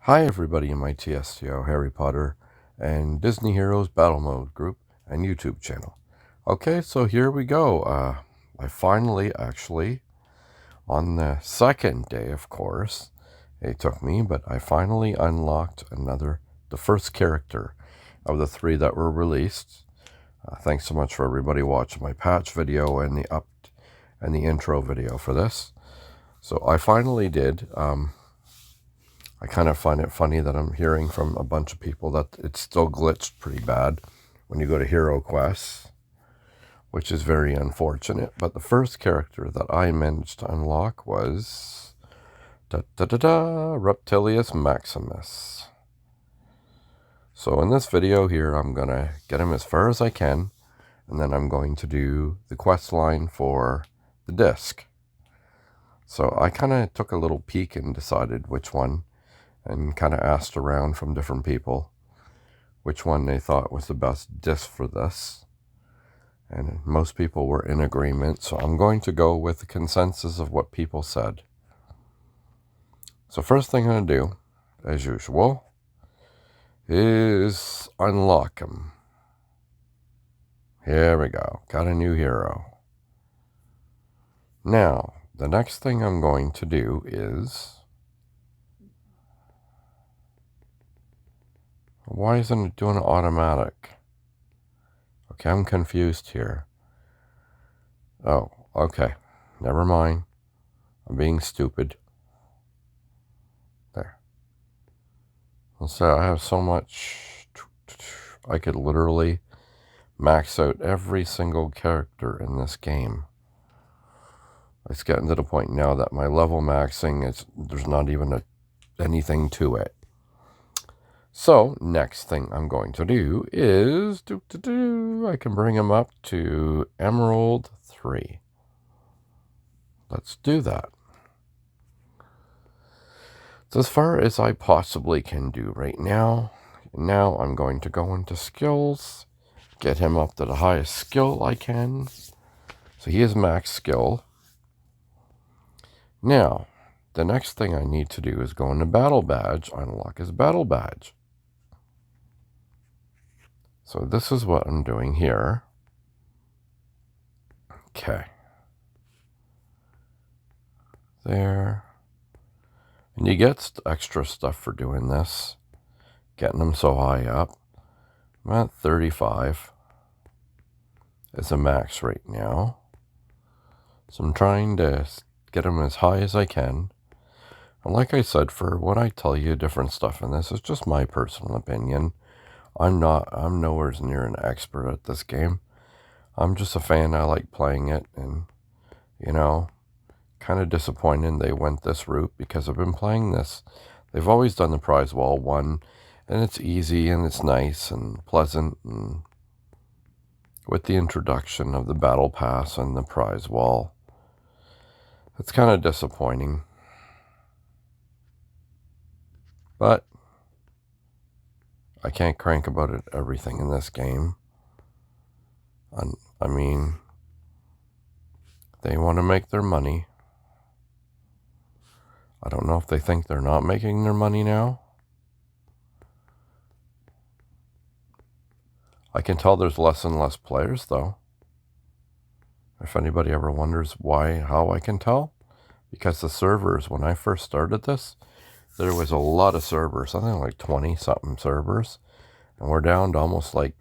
Hi everybody in my TSTO, Harry Potter, and Disney Heroes Battle Mode group and YouTube channel. Okay, so here we go. I finally, actually, on the second day, of course, it took me, but I finally unlocked the first character of the 3 that were released. Thanks so much for everybody watching my patch video and the intro video for this. So I finally did. I kind of find it funny that I'm hearing from a bunch of people that it's still glitched pretty bad when you go to Hero Quests, which is very unfortunate. But the first character that I managed to unlock was Reptillus Maximus. So in this video here, I'm going to get him as far as I can, and then I'm going to do the quest line for the disc. So I kind of took a little peek and decided which one, and kind of asked around from different people which one they thought was the best disc for this. And most people were in agreement, so I'm going to go with the consensus of what people said. So first thing I'm going to do, as usual, is unlock him. Here we go. Got a new hero. Now, the next thing I'm going to do is... Why isn't it doing automatic? Okay, I'm confused here. Oh, okay. Never mind. I'm being stupid. There. So I have so much... I could literally max out every single character in this game. It's getting to the point now that my level maxing, there's not even anything to it. So, next thing I'm going to do is, I can bring him up to Emerald 3. Let's do that. It's as far as I possibly can do right now. Now I'm going to go into skills, get him up to the highest skill I can. So he is max skill. Now, the next thing I need to do is go into battle badge, unlock his battle badge. So this is what I'm doing here. Okay. There. And you get extra stuff for doing this. Getting them so high up. I'm at 35 as a max right now. So I'm trying to get them as high as I can. And like I said, for what I tell you, different stuff in this is just my personal opinion. I'm nowhere near an expert at this game. I'm just a fan. I like playing it, and, kind of disappointed they went this route because I've been playing this. They've always done the prize wall one, and it's easy, and it's nice, and pleasant, and with the introduction of the battle pass and the prize wall, it's kind of disappointing. But I can't crank about everything in this game. I mean, they want to make their money. I don't know if they think they're not making their money now. I can tell there's less and less players, though. If anybody ever wonders how I can tell, because the servers, when I first started this, there was a lot of servers, I think like 20-something servers, and we're down to almost like,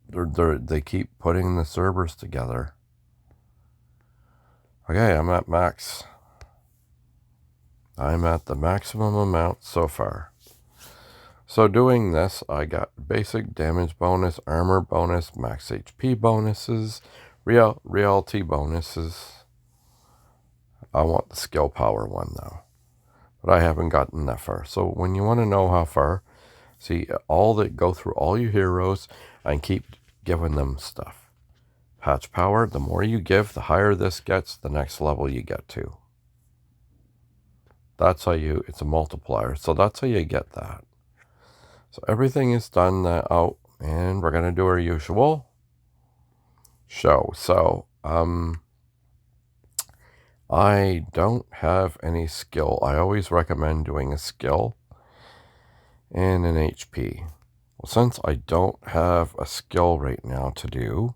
they keep putting the servers together. Okay, I'm at max. I'm at the maximum amount so far. So doing this, I got basic damage bonus, armor bonus, max HP bonuses, reality bonuses. I want the skill power one though, but I haven't gotten that far. So when you want to know how far, go through all your heroes and keep giving them stuff. Patch power, the more you give, the higher this gets, the next level you get to. That's how it's a multiplier. So that's how you get that. So everything is done out, and we're going to do our usual show. So, I don't have any skill. I always recommend doing a skill and an HP. Well, since I don't have a skill right now to do,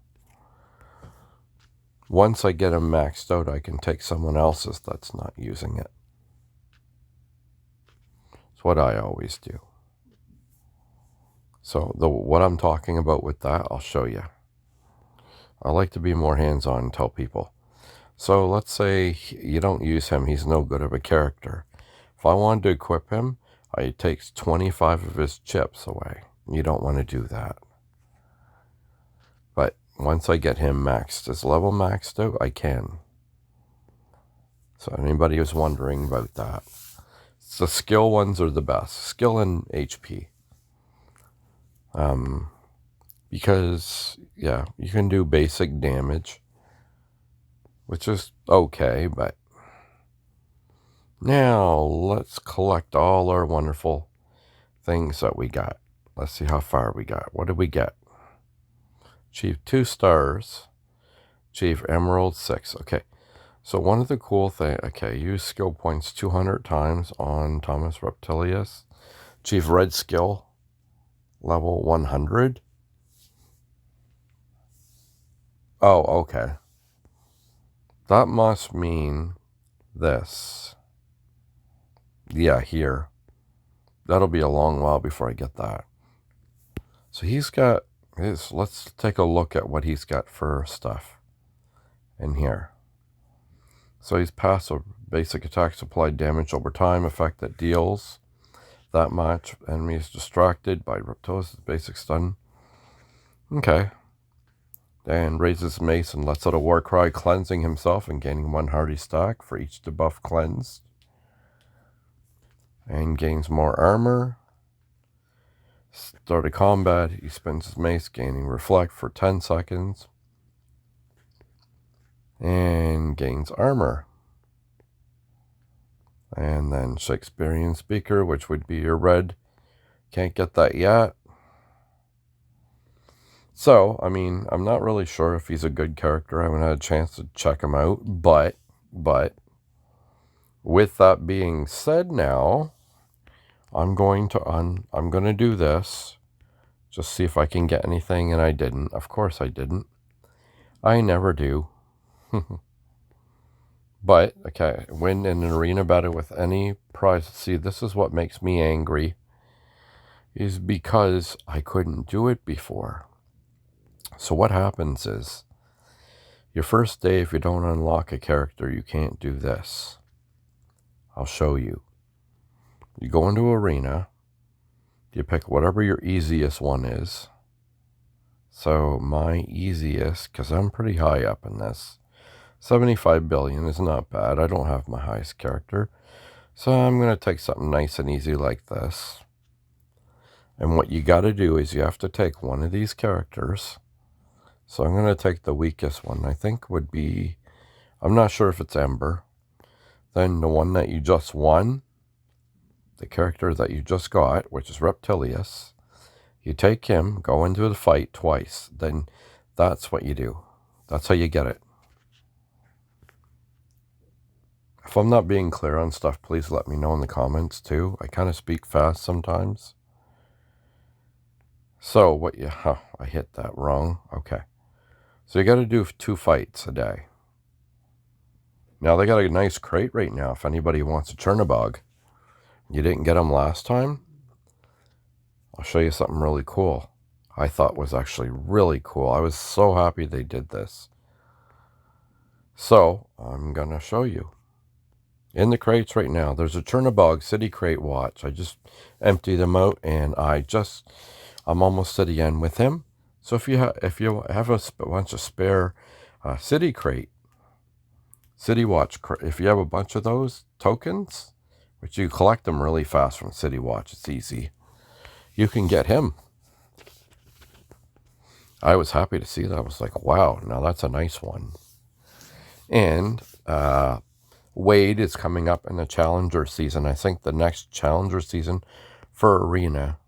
once I get him maxed out, I can take someone else's that's not using it. It's what I always do. So what I'm talking about with that, I'll show you. I like to be more hands-on and tell people. So let's say you don't use him. He's no good of a character. If I wanted to equip him, it takes 25 of his chips away. You don't want to do that. But once I get him maxed, his level maxed out, I can. So anybody who's wondering about that. The skill ones are the best. Skill and HP. Because, yeah, you can do basic damage, which is okay, but now let's collect all our wonderful things that we got. Let's see how far we got. What did we get? Achieve 2 stars. Achieve Emerald 6. Okay. So one of the cool things, okay, use skill points 200 times on Thomas Reptillus. Achieve red skill level 100. Oh, okay. That must mean this. Yeah, here. That'll be a long while before I get that. So he's got his, let's take a look at what he's got for stuff in here. So he's passive. Basic attacks apply damage over time, effect that deals that much. Enemy is distracted by Reptillus' basic stun. Okay. And raises mace and lets out a war cry, cleansing himself and gaining 1 hardy stack for each debuff cleansed. And gains more armor. Start of combat, he spends his mace, gaining reflect for 10 seconds. And gains armor. And then Shakespearean speaker, which would be your red. Can't get that yet. So, I mean, I'm not really sure if he's a good character. I haven't had a chance to check him out. But, with that being said now, I'm going to do this. Just see if I can get anything, and I didn't. Of course I didn't. I never do. But, okay, win in an arena battle with any prize. See, this is what makes me angry. Is because I couldn't do it before. So what happens is, your first day, if you don't unlock a character, you can't do this. I'll show you. You go into arena. You pick whatever your easiest one is. So my easiest, because I'm pretty high up in this, 75 billion is not bad. I don't have my highest character. So I'm going to take something nice and easy like this. And what you got to do is you have to take one of these characters. So I'm going to take the weakest one. I think would be, I'm not sure if it's Ember. Then the one that you just won, the character that you just got, which is Reptillus. You take him, go into the fight twice. Then that's what you do. That's how you get it. If I'm not being clear on stuff, please let me know in the comments too. I kind of speak fast sometimes. So what you, I hit that wrong. Okay. So you got to do 2 fights a day. Now they got a nice crate right now if anybody wants a Chernobog. You didn't get them last time? I'll show you something really cool. I thought was actually really cool. I was so happy they did this. So I'm going to show you. In the crates right now, there's a Chernobog City Crate watch. I just emptied them out, and I'm almost to the end with him. So if you have a bunch of spare City Crate, City Watch, if you have a bunch of those tokens, which you collect them really fast from City Watch, it's easy, you can get him. I was happy to see that. I was like, wow, now that's a nice one. And Wade is coming up in the Challenger season. I think the next Challenger season for Arena.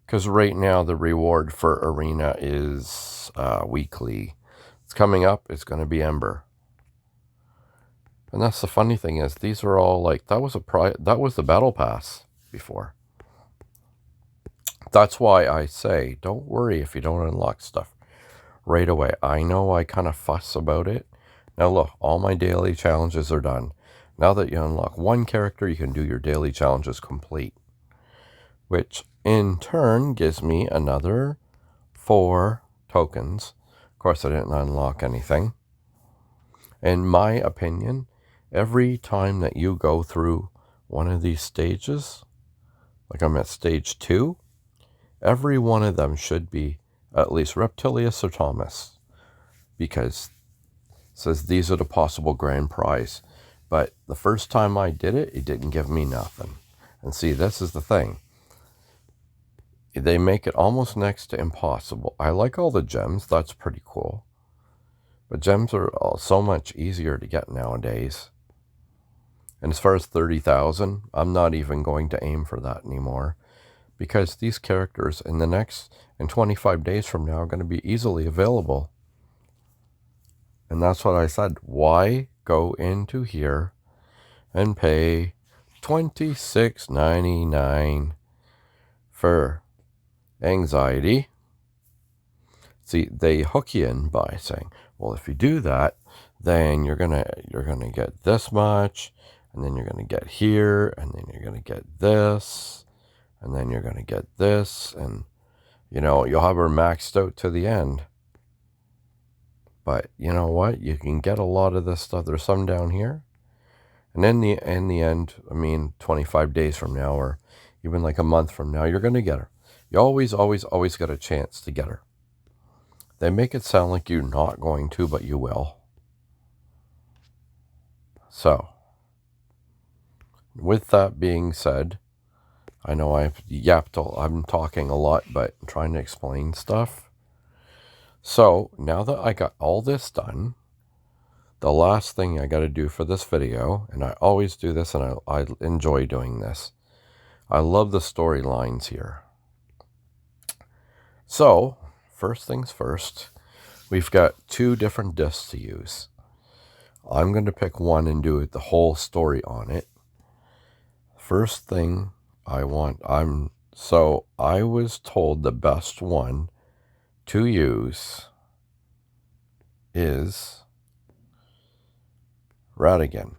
Because right now the reward for Arena is weekly. It's coming up. It's going to be Ember. And that's the funny thing is, these are all like, that was the Battle Pass before. That's why I say, don't worry if you don't unlock stuff right away. I know I kind of fuss about it. Now look, all my daily challenges are done. Now that you unlock one character, you can do your daily challenges complete, which in turn gives me another 4 tokens. Of course, I didn't unlock anything. In my opinion, every time that you go through one of these stages, like I'm at stage 2, every one of them should be at least Reptillus or Thomas, because it says these are the possible grand prize. But the first time I did it, it didn't give me nothing. And see, this is the thing. They make it almost next to impossible. I like all the gems. That's pretty cool. But gems are so much easier to get nowadays. And as far as 30,000, I'm not even going to aim for that anymore. Because these characters in 25 days from now are going to be easily available. And that's what I said. Why go into here and pay $26.99 for anxiety? See, they hook you in by saying, well, if you do that, then you're gonna get this much, and then you're gonna get here, and then you're gonna get this, and then you're gonna get this, and you'll have her maxed out to the end. But you know what? You can get a lot of this stuff. There's some down here. And in the end, 25 days from now, or even like a month from now, you're going to get her. You always get a chance to get her. They make it sound like you're not going to, but you will. So, with that being said, I know I'm talking a lot, but I'm trying to explain stuff. So, now that I got all this done, the last thing I got to do for this video, and I always do this, and I enjoy doing this. I love the storylines here. So, first things first, we've got 2 different discs to use. I'm going to pick one and do the whole story on it. First thing I was told the best one to use is Radigan,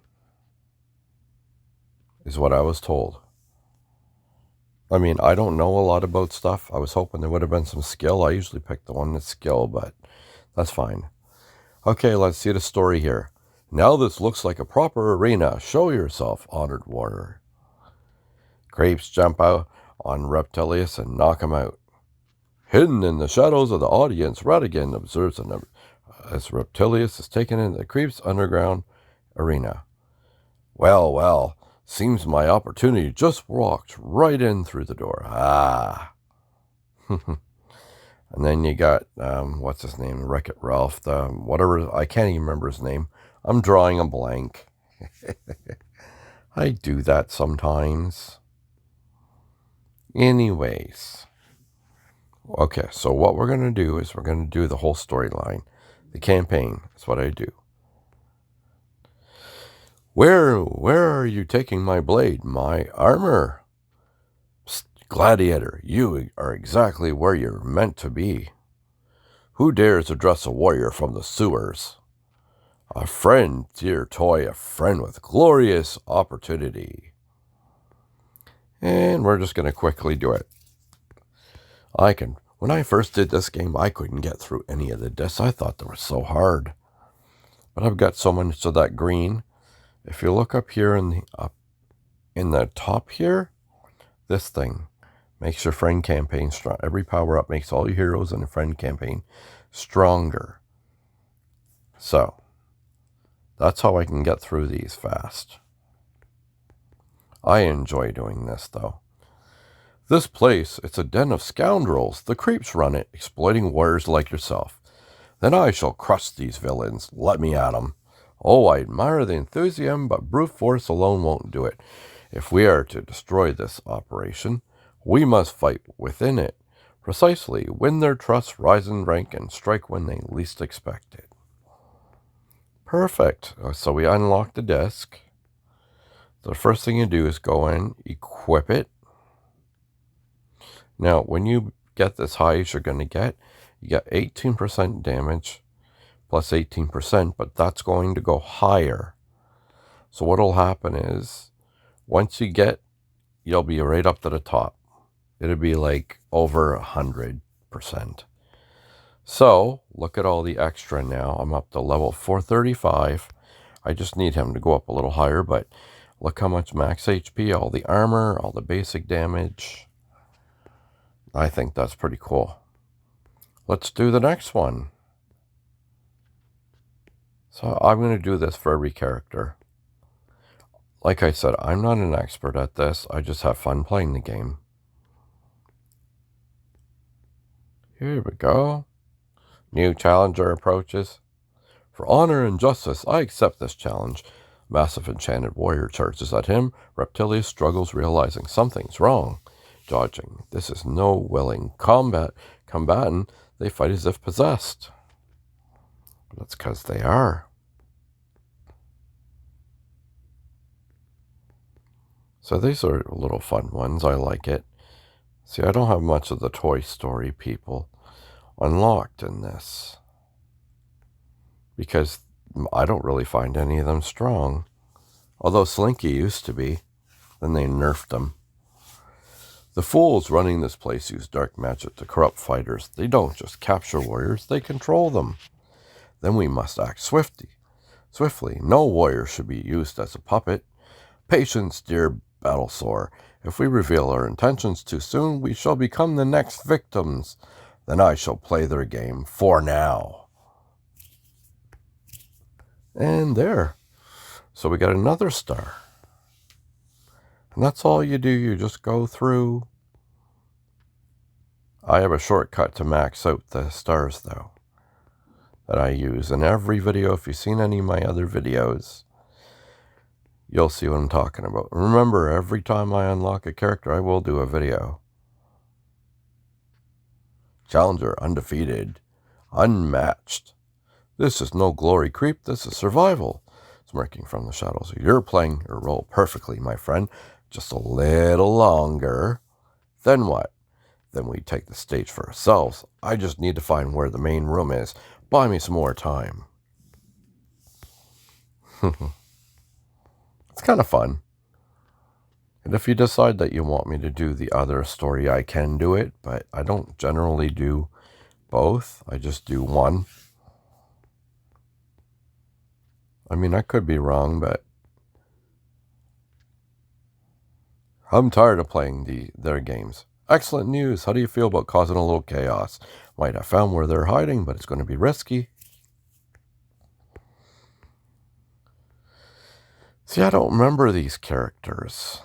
is what I was told. I mean, I don't know a lot about stuff. I was hoping there would have been some skill. I usually pick the one that's skill, but that's fine. Okay, let's see the story here. Now this looks like a proper arena. Show yourself, honored warrior. Crepes jump out on Reptillus and knock him out. Hidden in the shadows of the audience, Radigan observes as Reptillus is taken into the Creep's underground arena. Well, seems my opportunity just walked right in through the door. Ah. And then you got, what's his name? Wreck-It Ralph, whatever, I can't even remember his name. I'm drawing a blank. I do that sometimes. Anyways. Okay, so what we're going to do is we're going to do the whole storyline. The campaign is what I do. Where are you taking my blade, my armor? Psst, gladiator, you are exactly where you're meant to be. Who dares address a warrior from the sewers? A friend, dear toy, a friend with glorious opportunity. And we're just going to quickly do it. When I first did this game, I couldn't get through any of the discs. I thought they were so hard. But I've got so much of that green. If you look up here in the top here, this thing makes your friend campaign strong. Every power-up makes all your heroes in the friend campaign stronger. So, that's how I can get through these fast. I enjoy doing this, though. This place, it's a den of scoundrels. The creeps run it, exploiting warriors like yourself. Then I shall crush these villains. Let me at 'em. Oh, I admire the enthusiasm, but brute force alone won't do it. If we are to destroy this operation, we must fight within it. Precisely, win their trust, rise in rank, and strike when they least expect it. Perfect. So we unlock the disc. The first thing you do is go in, equip it. Now, when you get as high as you're going to get, you get 18% damage plus 18%, but that's going to go higher. So what will happen is, once you get, you'll be right up to the top. It'll be like over 100%. So look at all the extra now. I'm up to level 435. I just need him to go up a little higher, but look how much max HP, all the armor, all the basic damage. I think that's pretty cool. Let's do the next one. So I'm going to do this for every character. Like I said, I'm not an expert at this. I just have fun playing the game. Here we go. New challenger approaches. For honor and justice, I accept this challenge. Massive enchanted warrior charges at him. Reptillus struggles, realizing something's wrong. Dodging. This is no willing combatant. They fight as if possessed. That's because they are. So these are little fun ones. I like it. See, I don't have much of the Toy Story people unlocked in this, because I don't really find any of them strong. Although Slinky used to be. Then they nerfed them. The fools running this place use dark magic to corrupt fighters. They don't just capture warriors, they control them. Then we must act swiftly. No warrior should be used as a puppet. Patience, dear Battlesaur. If we reveal our intentions too soon, we shall become the next victims. Then I shall play their game for now. And there. So we got another star. And that's all you do. You just go through. I have a shortcut to max out the stars, though, that I use in every video. If you've seen any of my other videos, you'll see what I'm talking about. Remember, every time I unlock a character, I will do a video. Challenger, undefeated, unmatched. This is no glory creep, this is survival. Smirking from the shadows. You're playing your role perfectly, my friend. Just a little longer. Then what? Then we take the stage for ourselves. I just need to find where the main room is. Buy me some more time. It's kind of fun. And if you decide that you want me to do the other story, I can do it, but I don't generally do both. I just do one. I mean, I could be wrong, but I'm tired of playing their games. Excellent news. How do you feel about causing a little chaos? Might have found where they're hiding, but it's going to be risky. See, I don't remember these characters.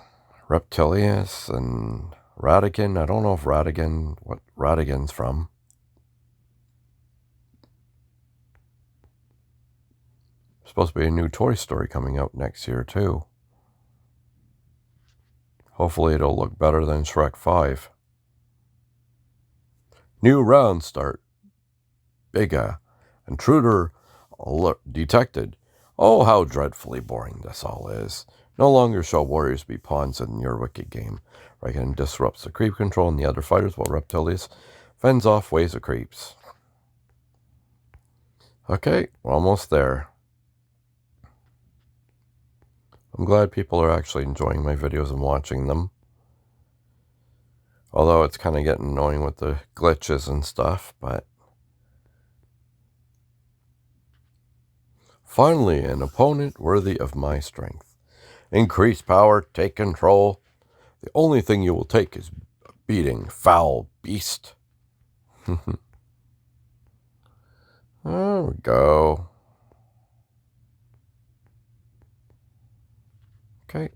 Reptillus and Ratigan. I don't know if what Ratigan's from. Supposed to be a new Toy Story coming out next year, too. Hopefully it'll look better than Shrek 5. New round start. Bigger. Intruder alert detected. Oh, how dreadfully boring this all is. No longer shall warriors be pawns in your wicked game. Ratigan disrupts the creep control and the other fighters, while Reptillus fends off waves of creeps. Okay, we're almost there. I'm glad people are actually enjoying my videos and watching them. Although it's kind of getting annoying with the glitches and stuff, but... Finally, an opponent worthy of my strength. Increase power, take control. The only thing you will take is beating, foul beast. There we go. Okay.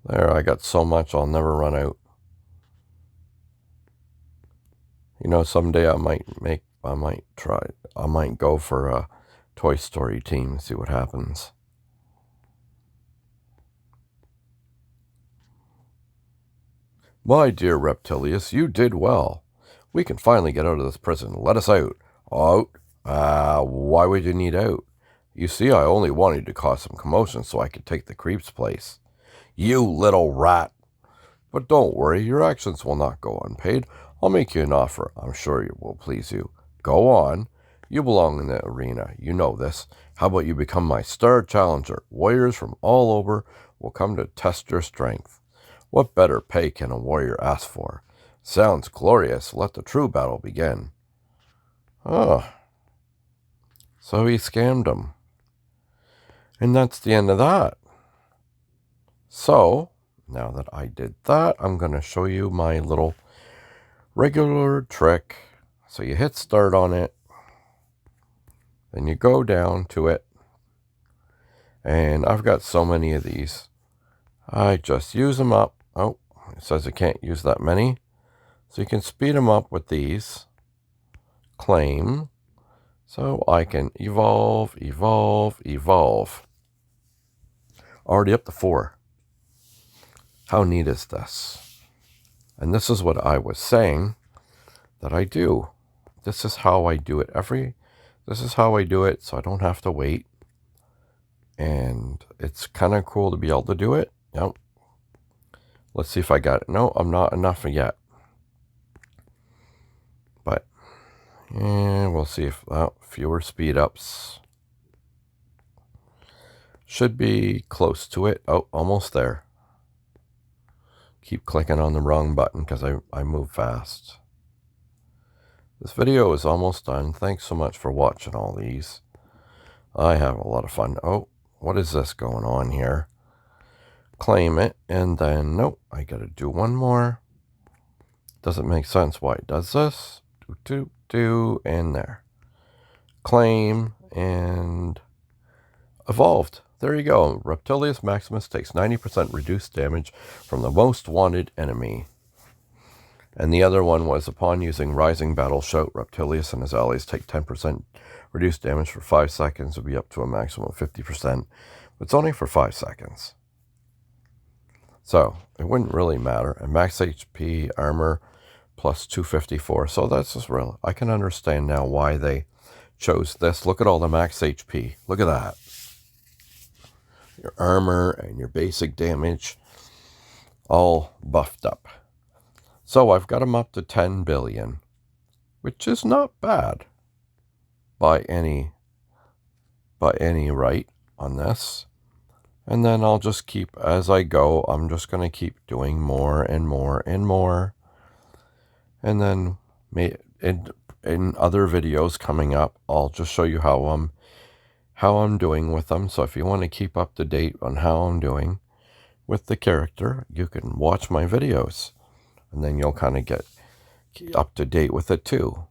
There, I got so much I'll never run out. You know, someday I might go for a Toy Story team, see what happens. My dear Reptillus, you did well. We can finally get out of this prison. Let us out. Out? Why would you need out? You see, I only wanted to cause some commotion so I could take the creep's place. You little rat! But don't worry, your actions will not go unpaid. I'll make you an offer I'm sure it will please you. Go on. You belong in the arena. You know this. How about you become my star challenger? Warriors from all over will come to test your strength. What better pay can a warrior ask for? Sounds glorious. Let the true battle begin. Oh. So he scammed him. And that's the end of that. So, now that I did that, I'm going to show you my little regular trick. So you hit start on it. Then you go down to it. And I've got so many of these. I just use them up. Oh, it says I can't use that many. So you can speed them up with these. Claim. So I can evolve. Already up to 4. How neat is this? And this is what I was saying that I do. This is how I do it this is how I do it so I don't have to wait. And it's kind of cool to be able to do it. Yep. Let's see if I got it. No, I'm not enough yet. But we'll see if fewer speed ups. Should be close to it. Oh, almost there. Keep clicking on the wrong button because I move fast. This video is almost done. Thanks so much for watching all these. I have a lot of fun. Oh, what is this going on here? Claim it, and then, nope, I gotta do one more. Doesn't make sense why it does this. And there. Claim, and evolved. There you go. Reptillus Maximus takes 90% reduced damage from the most wanted enemy. And the other one was, upon using Rising Battle Shout, Reptillus and his allies take 10% reduced damage for 5 seconds. It'll be up to a maximum of 50%. But it's only for 5 seconds. So, it wouldn't really matter. And max HP, armor, plus 254. So that's just real. I can understand now why they chose this. Look at all the max HP. Look at that. Your armor and your basic damage all buffed up. So I've got them up to 10 billion, which is not bad by any right on this. And then I'll just keep, as I go, I'm just going to keep doing more and more and more. And then in other videos coming up, I'll just show you how I'm doing with them. So if you want to keep up to date on how I'm doing with the character, you can watch my videos. And then you'll kind of get up to date with it too.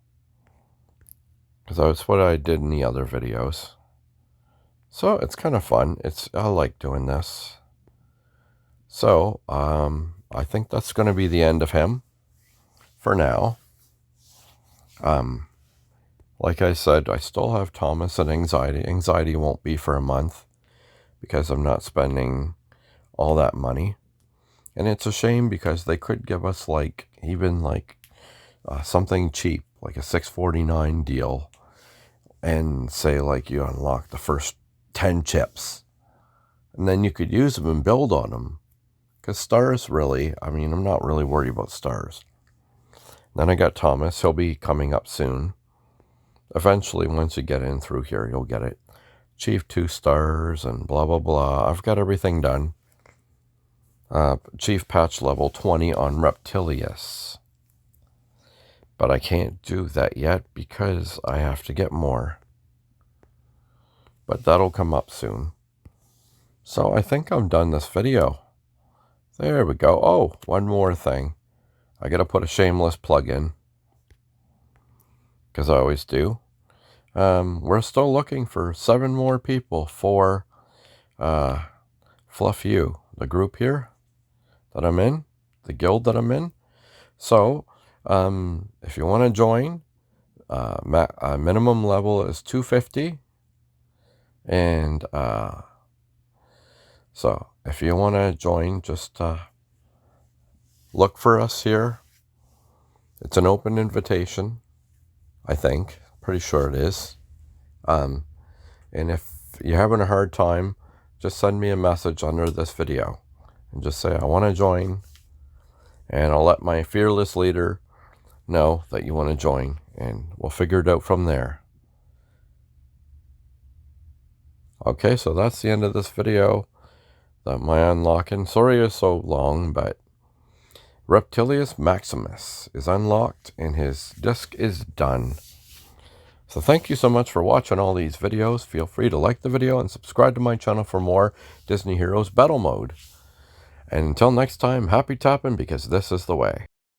Because that's what I did in the other videos. So it's kind of fun. I like doing this. So I think that's going to be the end of him for now. Like I said, I still have Thomas and anxiety. Anxiety won't be for a month because I'm not spending all that money. And it's a shame because they could give us something cheap, like a $6.49 deal, and say you unlock the first 10 chips. And then you could use them and build on them. Because stars really, I'm not really worried about stars. Then I got Thomas. He'll be coming up soon. Eventually, once you get in through here, you'll get it. Chief 2 stars and blah, blah, blah. I've got everything done. Chief patch level 20 on Reptillus. But I can't do that yet because I have to get more. But that'll come up soon. So I think I'm done this video. There we go. Oh, one more thing. I gotta put a shameless plug in. Because I always do. We're still looking for 7 more people for Fluff U, the group here that I'm in, the guild that I'm in. So, if you want to join, minimum level is 250. And so, if you want to join, just look for us here. It's an open invitation, I think. Pretty sure it is. And if you're having a hard time, just send me a message under this video and just say, I want to join. And I'll let my fearless leader know that you want to join, and we'll figure it out from there. Okay, so that's the end of this video. My unlocking. Sorry it's so long, but Reptillus Maximus is unlocked and his disc is done. So thank you so much for watching all these videos. Feel free to like the video and subscribe to my channel for more Disney Heroes Battle Mode. And until next time, happy tapping, because this is the way.